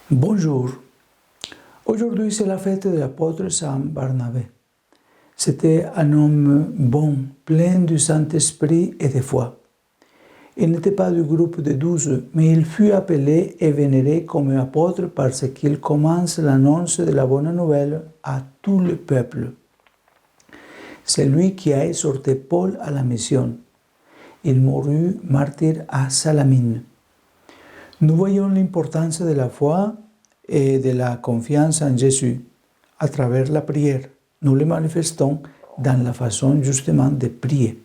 Bonjour. Aujourd'hui, c'est la fête de l'apôtre Saint Barnabé. C'était un homme bon, plein du Saint-Esprit et de foi. Il n'était pas du groupe des 12, mais il fut appelé et vénéré comme apôtre parce qu'il commence l'annonce de la bonne nouvelle à tout le peuple. C'est lui qui a exhorté Paul à la mission. Il mourut martyr à Salamine. Nous voyons l'importance de la foi et de la confiance en Jésus à travers la prière. Nous le manifestons dans la façon justement de prier.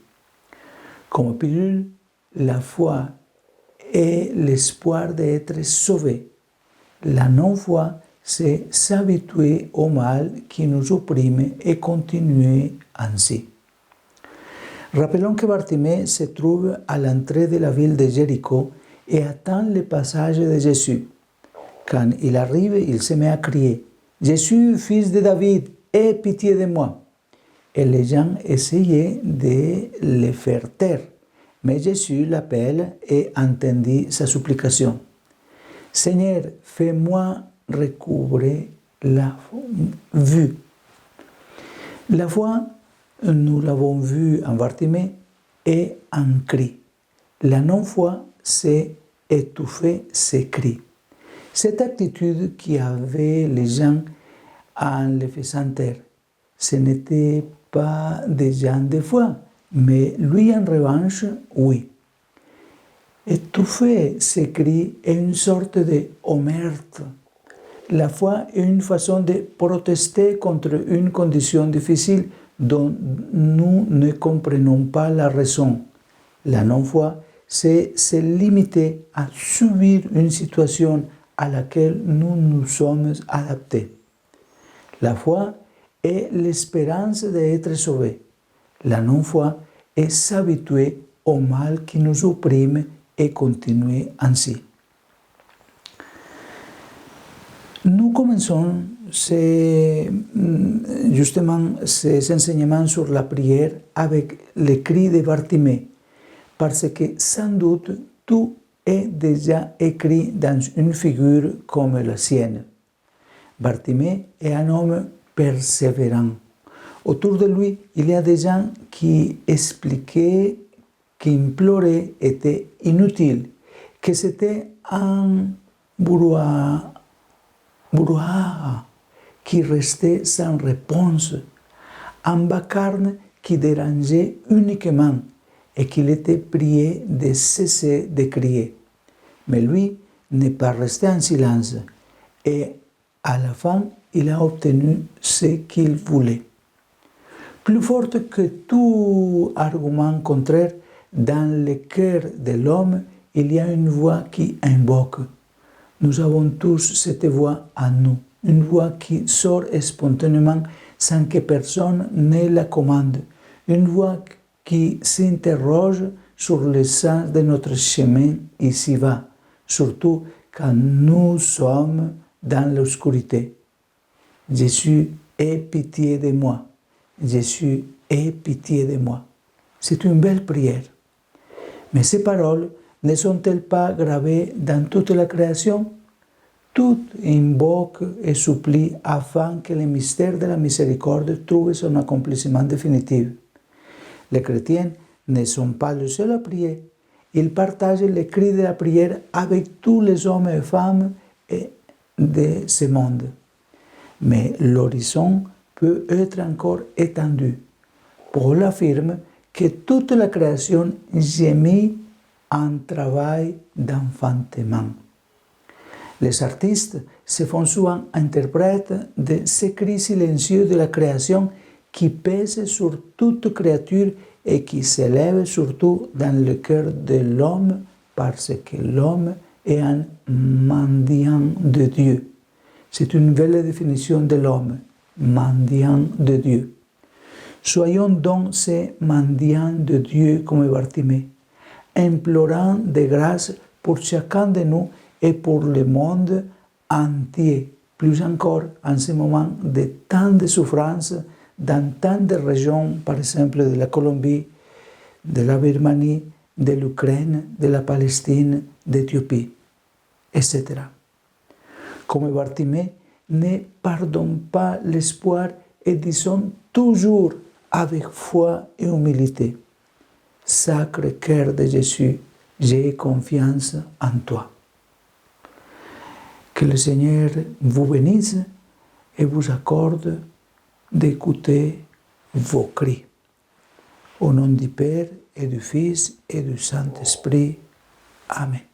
Comme pilule, la foi est l'espoir d'être sauvé. La non-foi, c'est s'habituer au mal qui nous opprime et continuer ainsi. Rappelons que Bartimée se trouve à l'entrée de la ville de Jéricho et attend le passage de Jésus. Quand il arrive, il se met à crier « Jésus, fils de David, aie pitié de moi !» Et les gens essayaient de le faire taire. Mais Jésus l'appelle et entendit sa supplication. « Seigneur, fais-moi recouvrer la vue. » La foi, nous l'avons vu en Bartimée, est un cri. La non-foi, c'est étouffer ces cris. Cette attitude qui avait les gens en les faisant taire, ce n'était pas des gens de foi, mais lui en revanche, oui. Étouffer ces cris est une sorte de omerta. La foi est une façon de protester contre une condition difficile dont nous ne comprenons pas la raison. La non-foi, c'est se limiter à subir une situation à laquelle nous nous sommes adaptés. La foi est l'espérance d'être sauvé. La non-foi est s'habituer au mal qui nous opprime et continuer ainsi. Nous commençons justement ces enseignements sur la prière avec le cri de Bartimée, parce que sans doute tout est déjà écrit dans une figure comme la sienne. Bartimée est un homme persévérant. Autour de lui, il y a des gens qui expliquaient qu'implorer était inutile, que c'était un brouhaha qui restait sans réponse, un vacarme qui dérangeait uniquement et qu'il était prié de cesser de crier. Mais lui n'est pas resté en silence et à la fin, il a obtenu ce qu'il voulait. Plus forte que tout argument contraire, dans le cœur de l'homme, il y a une voix qui invoque. Nous avons tous cette voix en nous, une voix qui sort spontanément sans que personne ne la commande, une voix qui s'interroge sur le sens de notre chemin ici-bas, surtout quand nous sommes dans l'obscurité. Jésus, aie pitié de moi. Jésus, aie pitié de moi. C'est une belle prière. Mais ces paroles ne sont-elles pas gravées dans toute la création? Tout invoque et supplie afin que le mystère de la miséricorde trouve son accomplissement définitif. Les chrétiens ne sont pas les seuls à prier. Ils partagent les cris de la prière avec tous les hommes et femmes de ce monde. Mais l'horizon peut être encore étendu. Paul affirme que toute la création gémit en travail d'enfantement. Les artistes se font souvent interprètes de ces cris silencieux de la création qui pèsent sur toute créature et qui s'élèvent surtout dans le cœur de l'homme parce que l'homme est un mendiant de Dieu. C'est une belle définition de l'homme, mendiant de Dieu. Soyons donc ces mendiants de Dieu comme Bartimée, implorant de grâce pour chacun de nous et pour le monde entier, plus encore en ce moment de tant de souffrance dans tant de régions, par exemple de la Colombie, de la Birmanie, de l'Ukraine, de la Palestine, d'Éthiopie, etc. Comme Bartimée, ne pardonne pas l'espoir et disons toujours avec foi et humilité, Sacré-Cœur de Jésus, j'ai confiance en toi. Que le Seigneur vous bénisse et vous accorde d'écouter vos cris. Au nom du Père et du Fils et du Saint-Esprit. Amen.